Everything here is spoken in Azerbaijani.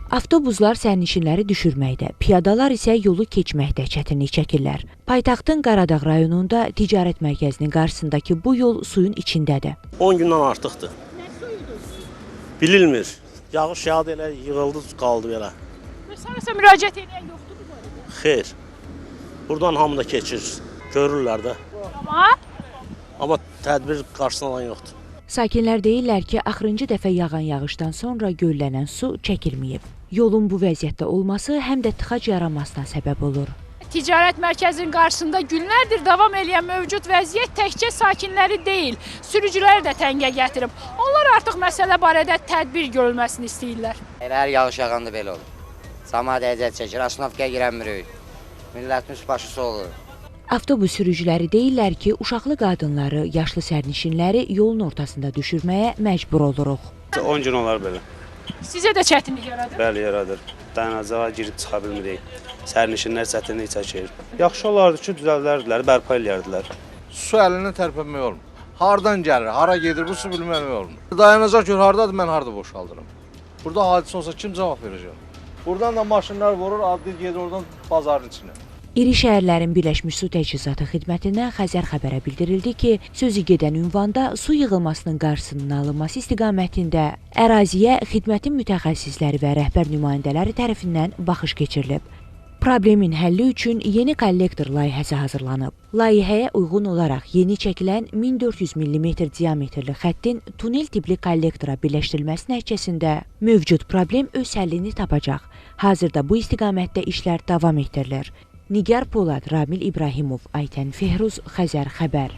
Avtobuslar sərnişinləri düşürməkdə, piyadalar isə yolu keçməkdə çətinlik çəkirlər. Paytaxtın Qaradağ rayonunda ticarət mərkəzinin qarşısındakı bu yol suyun içindədir. 10 gündən artıqdır. Nə suyudur? Bilinmir. Yağış yağdı elə, yığıldı, qaldı belə. Sənəsə müraciət edən yoxdur bu barədə? Xeyr. Buradan hamı da keçir, görürlər də. Amma tədbir qarşısına alan yoxdur. Sakinlər deyirlər ki, axırıncı dəfə yağan yağışdan sonra göllənən su çəkilməyib. Yolun bu vəziyyətdə olması həm də tıxac yaranmasına səbəb olur. Ticarət mərkəzinin qarşısında günlərdir davam edən mövcud vəziyyət təkcə sakinləri deyil, sürücüləri də təngə gətirib. Onlar artıq məsələ barədə tədbir görülməsini istəyirlər. Hər yağış yağanda belə olur. Cəmaət əziyyət çəkir, aşnafkaya girənmirik. Millətin üst başısı olur. Avtobus sürücüləri deyirlər ki, uşaqlı qadınları, yaşlı sərnişinləri yolun ortasında düşürməyə məcbur oluruq. 10 gün olar belə. Sizə də çətinlik yaradır? Bəli, yaradır. Dayanacağa girib çıxa bilmirik. Sərnişinlər çətinlik çəkir. Yaxşı olardı ki, düzəldərdilər, bərpa eləyərdilər. Su əlindən tərpənmək olmur. Hardan gəlir, hara gedir, bu su bilməmək olmur. Dayanacaq gör, hardadır, mən harada boşaldıram. Burada hadisə olsa kim cavab verəcək? Buradan da maşınlar vurur, adlı gedir oradan bazarın içine. İri şəhərlərin Birləşmiş Su Təchizatı xidmətindən Xəzər xəbərə bildirildi ki, sözü gedən ünvanda su yığılmasının qarşısının alınması istiqamətində əraziyə xidmətin mütəxəssisləri və rəhbər nümayəndələri tərəfindən baxış keçirilib. Problemin həlli üçün yeni kollektor layihəsi hazırlanıb. Layihəyə uyğun olaraq yeni çəkilən 1400 mm diametrli xəttin tunel tipli kollektora birləşdirilməsi nəticəsində mövcud problem öz həllini tapacaq. Hazırda bu istiqamətdə işlər davam etdirilir. Nigar Polad, Ramil İbrahimov, Aytən Fehruz, Xəzər xəbər.